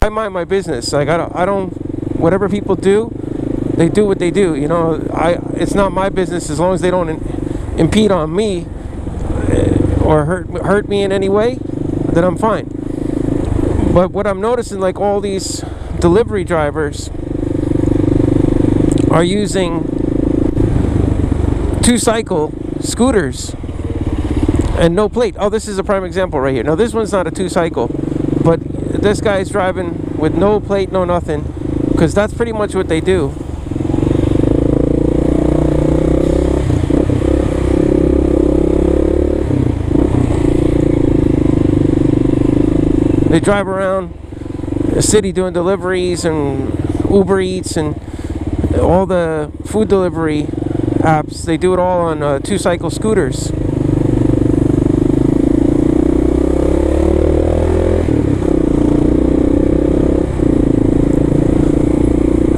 I mind my business. Like I don't. Whatever people do, they do what they do. You know, it's not my business as long as they don't impede on me or hurt me in any way. Then I'm fine. But what I'm noticing, like all these delivery drivers are using 2-cycle scooters and no plate. Oh, this is a prime example right here. Now this one's not a 2-cycle, but this guy's driving with no plate, no nothing, because that's pretty much what they do. They drive around the city doing deliveries and Uber Eats and all the food delivery apps. They do it all on 2-cycle scooters.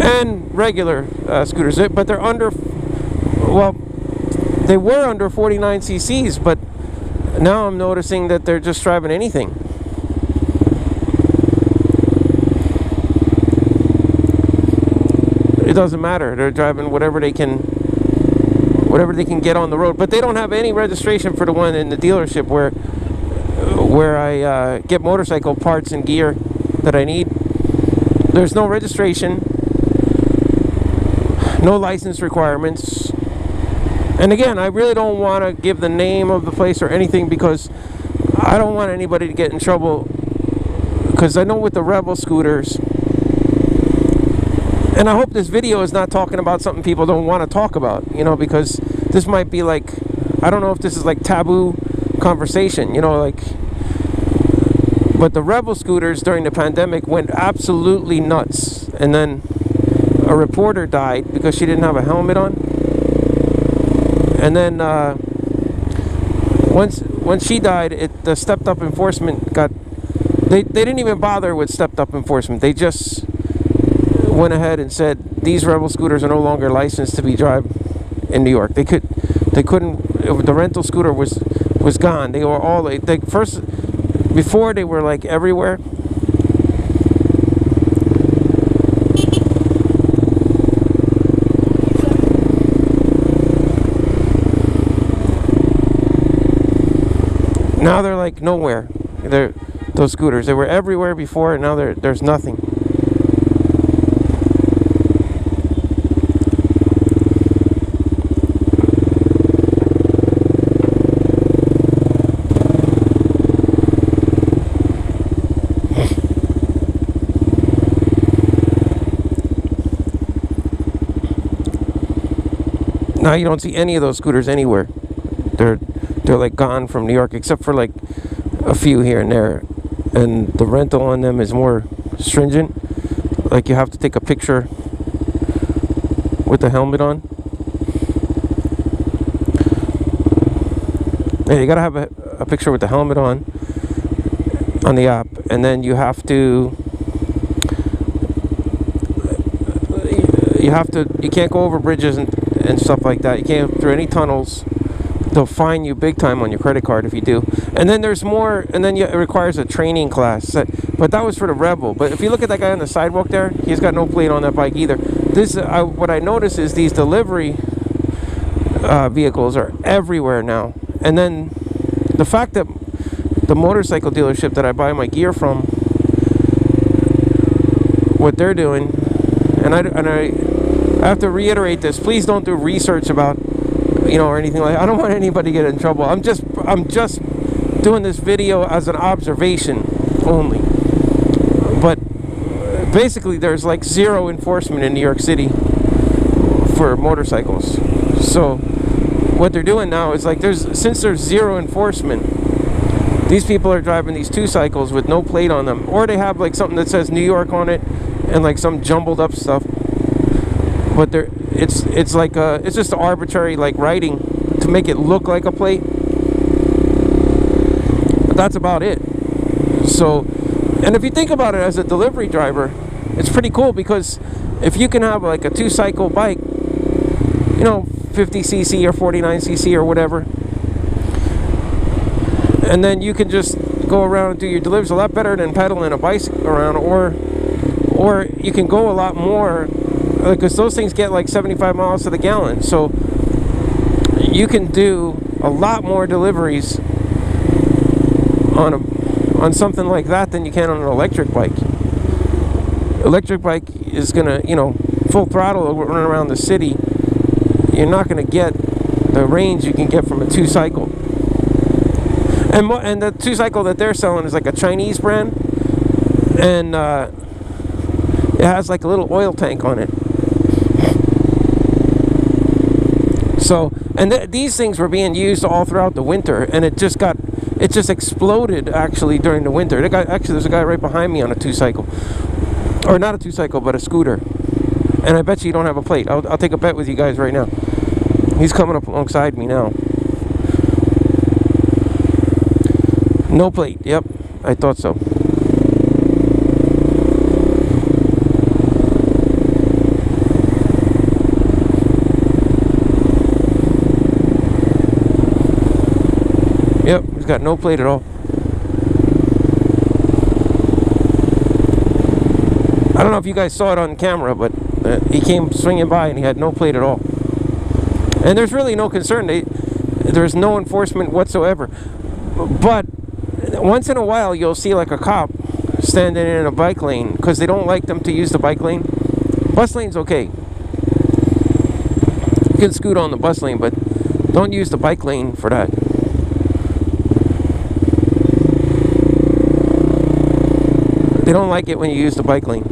And regular scooters, but they're under, well, they were under 49 cc's, but now I'm noticing that they're just driving anything. It doesn't matter. They're driving whatever they can get on the road, but they don't have any registration for the one in the dealership where I get motorcycle parts and gear that I need. There's no registration, no license requirements. And again, I really don't want to give the name of the place or anything, because I don't want anybody to get in trouble, because I know with the Rebel scooters, and I hope this video is not talking about something people don't want to talk about, you know, because this might be like, I don't know if this is like taboo conversation, you know, like, but the Rebel scooters during the pandemic went absolutely nuts. And then a reporter died because she didn't have a helmet on. And then once she died, the stepped up enforcement they didn't even bother with stepped up enforcement. They just went ahead and said these Rebel scooters are no longer licensed to be driven in New York. They couldn't. The rental scooter was gone. They were all before they were like everywhere. Now they're like nowhere. Those scooters. They were everywhere before, and now there's nothing. Now you don't see any of those scooters anywhere. They're like gone from New York, except for like a few here and there. And the rental on them is more stringent. Like you have to take a picture with the helmet on. Yeah, you gotta have a picture with the helmet on the app, and then you can't go over bridges and stuff like that. You can't go through any tunnels. They'll fine you big time on your credit card if you do. And then there's more, and then it requires a training class. But that was for the Rebel. But if you look at that guy on the sidewalk there, he's got no plate on that bike either. What I notice is these delivery vehicles are everywhere now. And then the fact that the motorcycle dealership that I buy my gear from, what they're doing, and I have to reiterate this: please don't do research about, you know, or anything like that. I don't want anybody to get in trouble. I'm just doing this video as an observation only. But basically, there's like zero enforcement in New York City for motorcycles. So what they're doing now is like since there's zero enforcement, these people are driving these 2-cycles with no plate on them, or they have like something that says New York on it and like some jumbled up stuff. But it's like it's just arbitrary like writing to make it look like a plate. But that's about it. So, and if you think about it as a delivery driver, it's pretty cool, because if you can have like a 2-cycle bike, you know, 50cc or 49cc or whatever, and then you can just go around and do your deliveries a lot better than pedaling a bicycle around, or or you can go a lot more, because those things get like 75 miles to the gallon. So you can do a lot more deliveries on something like that than you can on an electric bike. Electric bike is gonna, full throttle run around the city. You're not gonna get the range you can get from a 2-cycle. And the 2-cycle that they're selling is like a Chinese brand, and it has like a little oil tank on it. So, and these things were being used all throughout the winter, and it just exploded actually during the winter. There's a guy right behind me on a 2-cycle, or not a 2-cycle, but a scooter. And I bet you don't have a plate. I'll take a bet with you guys right now. He's coming up alongside me now. No plate. Yep, I thought so. Yep, he's got no plate at all. I don't know if you guys saw it on camera, but he came swinging by and he had no plate at all. And there's really no concern. There's no enforcement whatsoever. But once in a while, you'll see like a cop standing in a bike lane because they don't like them to use the bike lane. Bus lane's okay. You can scoot on the bus lane, but don't use the bike lane for that. They don't like it when you use the bike lane.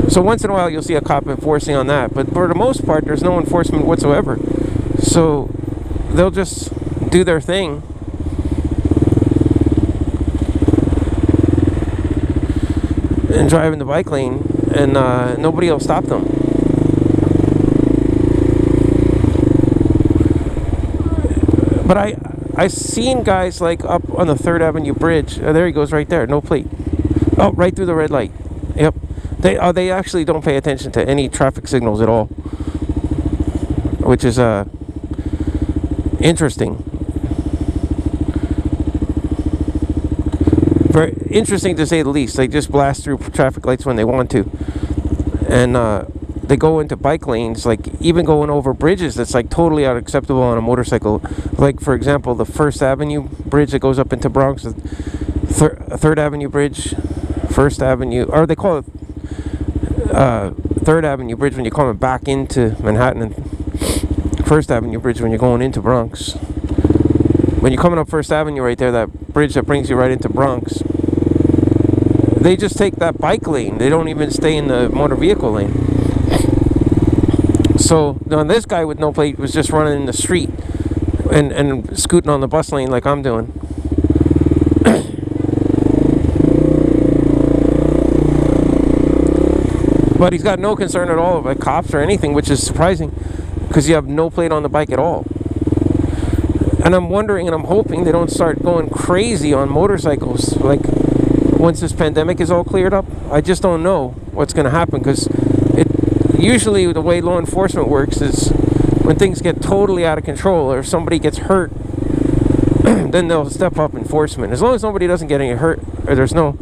So once in a while you'll see a cop enforcing on that, but for the most part there's no enforcement whatsoever. So they'll just do their thing. And drive in the bike lane, and nobody will stop them. But I've seen guys like up on the 3rd Avenue bridge. There he goes right there, no plate. Oh, right through the red light. Yep. They actually don't pay attention to any traffic signals at all, which is interesting. Very interesting to say the least. They just blast through traffic lights when they want to, and they go into bike lanes, like even going over bridges that's like totally unacceptable on a motorcycle. Like for example, the 1st Avenue bridge that goes up into Bronx, 3rd Avenue bridge, 1st Avenue, or they call it 3rd Avenue bridge when you're coming back into Manhattan, and 1st Avenue bridge when you're going into Bronx. When you're coming up 1st Avenue right there, that bridge that brings you right into Bronx, they just take that bike lane. They don't even stay in the motor vehicle lane. So now this guy with no plate was just running in the street and scooting on the bus lane like I'm doing. But he's got no concern at all about cops or anything, which is surprising because you have no plate on the bike at all. And I'm wondering and I'm hoping they don't start going crazy on motorcycles like once this pandemic is all cleared up. I just don't know what's going to happen, because usually the way law enforcement works is when things get totally out of control or if somebody gets hurt, then they'll step up enforcement. As long as nobody doesn't get any hurt or there's no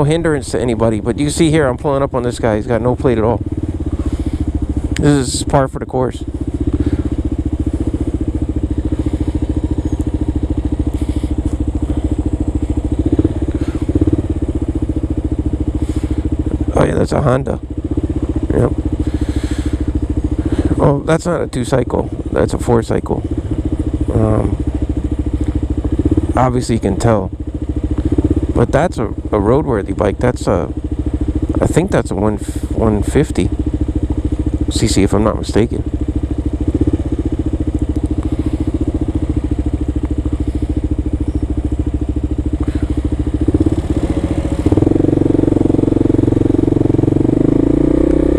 hindrance to anybody. But you see here, I'm pulling up on this guy. He's got no plate at all. This is par for the course. Oh yeah, that's a Honda. Yep. Oh, that's not a 2-cycle. That's a 4-cycle. Obviously you can tell. But that's a roadworthy bike. That's I think that's a 150 cc if I'm not mistaken.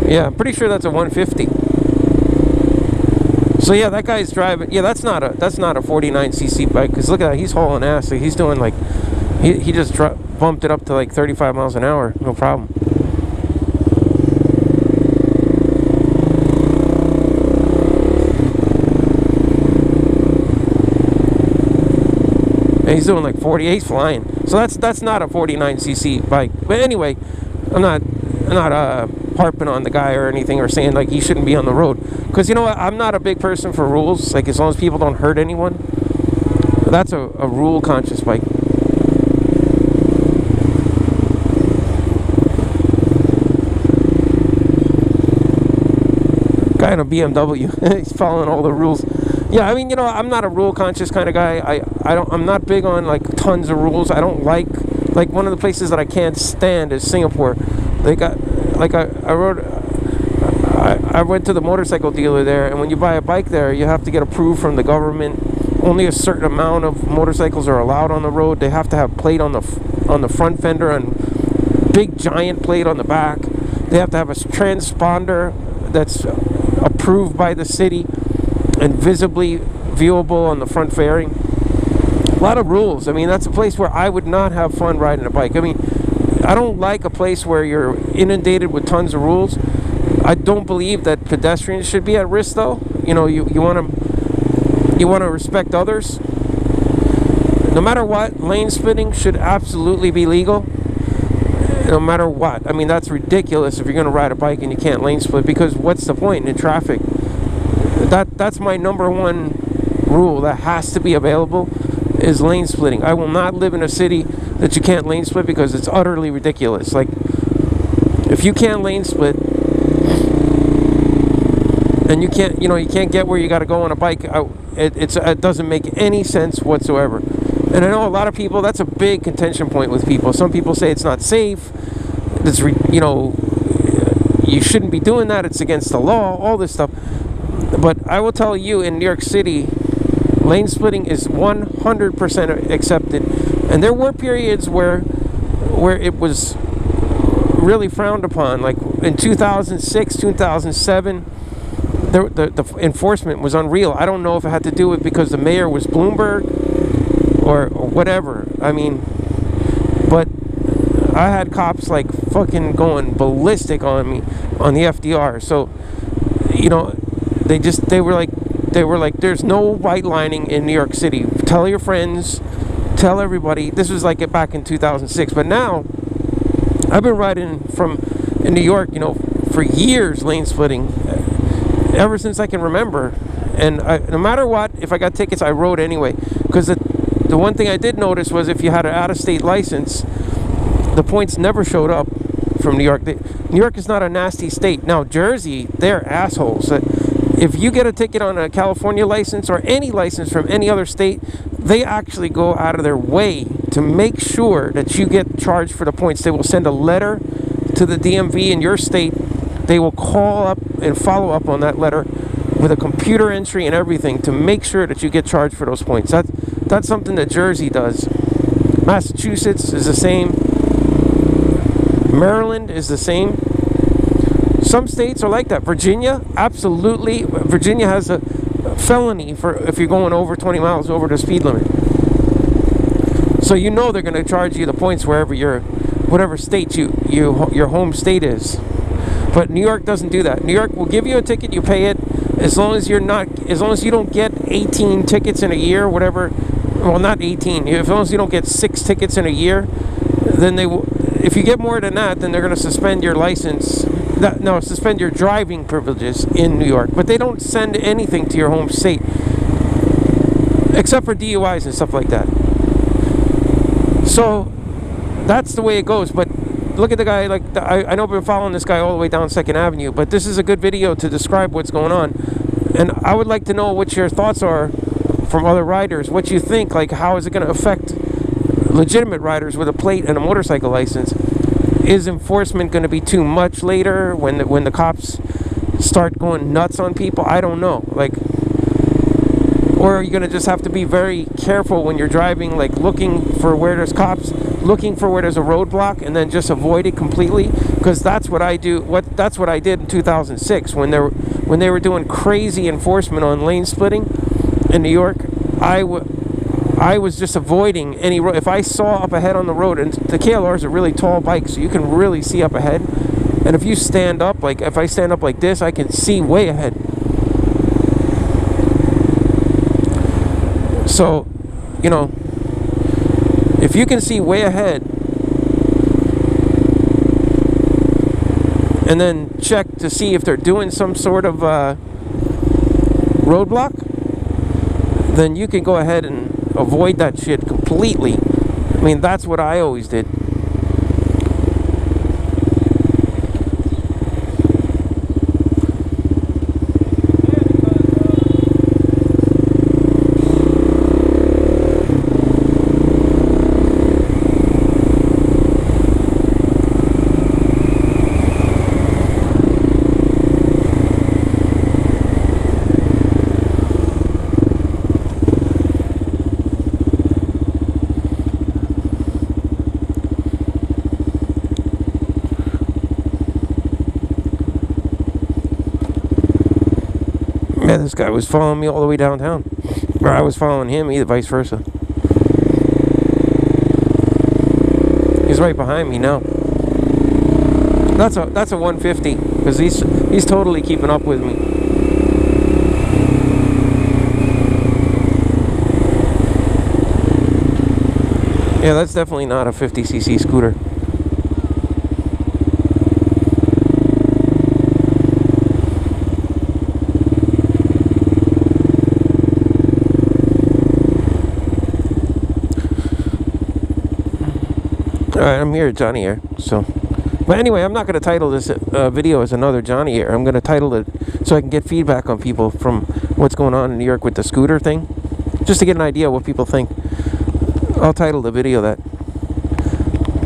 Yeah, I'm pretty sure that's a 150. So yeah, that guy's driving. Yeah, that's not a 49cc bike, because look at that, he's hauling ass. Like, he's doing like he just bumped it up to like 35 miles an hour, no problem. and he's doing like 40. He's flying. So that's not a 49cc bike. But anyway, I'm not harping on the guy or anything, or saying like he shouldn't be on the road, because you know what, I'm not a big person for rules. Like, as long as people don't hurt anyone, that's a rule conscious bike. Guy in a BMW, he's following all the rules. Yeah, I mean, you know, I'm not a rule conscious kind of guy. I'm not big on like tons of rules. I don't like one of the places that I can't stand is Singapore. They got, like, I went to the motorcycle dealer there, and when you buy a bike there, you have to get approved from the government. Only a certain amount of motorcycles are allowed on the road. They have to have plate on the front fender and big giant plate on the back. They have to have a transponder that's approved by the city and visibly viewable on the front fairing. A lot of rules. I mean, that's a place where I would not have fun riding a bike. I mean, I don't like a place where you're inundated with tons of rules. I don't believe that pedestrians should be at risk, though. You know, you want to respect others. No matter what, lane splitting should absolutely be legal. No matter what. I mean, that's ridiculous if you're going to ride a bike and you can't lane split, because what's the point in traffic? That's my number one rule that has to be available, is lane splitting. I will not live in a city that you can't lane split, because it's utterly ridiculous. Like, if you can't lane split and you can't get where you got to go on a bike, it doesn't make any sense whatsoever. And I know a lot of people, that's a big contention point with people. Some people say it's not safe. It's you shouldn't be doing that. It's against the law. All this stuff. But I will tell you, in New York City, lane splitting is 100% accepted. And there were periods where it was really frowned upon. Like in 2006, 2007, the enforcement was unreal. I don't know if it had to do with because the mayor was Bloomberg or whatever. I mean, but I had cops like fucking going ballistic on me on the FDR. So, you know, they were like, there's no white lining in New York City. Tell your friends, tell everybody. This was like back in 2006. But now, I've been riding in New York, you know, for years, lane splitting, ever since I can remember. And no matter what, if I got tickets, I rode anyway. Because the one thing I did notice was if you had an out-of-state license, the points never showed up from New York. New York is not a nasty state. Now, Jersey, they're assholes. If you get a ticket on a California license or any license from any other state, they actually go out of their way to make sure that you get charged for the points. They will send a letter to the DMV in your state. They will call up and follow up on that letter with a computer entry and everything to make sure that you get charged for those points. That's something that Jersey does. Massachusetts is the same. Maryland is the same. Some states are like that. Virginia, absolutely. Virginia has a felony for if you're going over 20 miles over the speed limit. So you know they're going to charge you the points wherever whatever state your home state is. But New York doesn't do that. New York will give you a ticket, you pay it, as long as you don't get 18 tickets in a year, whatever. Well, not 18. As long as you don't get 6 tickets in a year, then they will. If you get more than that, then they're going to suspend your license. Suspend your driving privileges in New York. But they don't send anything to your home state, except for DUIs and stuff like that. So that's the way it goes. But look at the guy. I know I've been following this guy all the way down 2nd Avenue. But this is a good video to describe what's going on. And I would like to know what your thoughts are from other riders. What you think? Like, how is it going to affect legitimate riders with a plate and a motorcycle license? Is enforcement going to be too much later when the cops start going nuts on people? I don't know. Like, or are you going to just have to be very careful when you're driving, like looking for where there's cops, looking for where there's a roadblock, and then just avoid it completely? Because that's what I do. That's what I did in 2006 when they were doing crazy enforcement on lane splitting in New York. I was just avoiding any road. If I saw up ahead on the road, and the KLR is a really tall bike, so you can really see up ahead. And if you stand up, like if I stand up like this, I can see way ahead. So, you know, If you can see way ahead and then check to see if they're doing some sort of roadblock, then you can go ahead and avoid that shit completely. I mean, that's what I always did. Yeah, this guy was following me all the way downtown. Or I was following him, either vice versa. He's right behind me now. That's a 150, because he's totally keeping up with me. Yeah, that's definitely not a 50cc scooter. Alright, I'm here at Johnny Air, so... But anyway, I'm not going to title this video as another Johnny Air. I'm going to title it so I can get feedback on people from what's going on in New York with the scooter thing. Just to get an idea of what people think. I'll title the video that.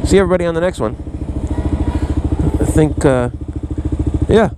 See everybody on the next one. I think, yeah.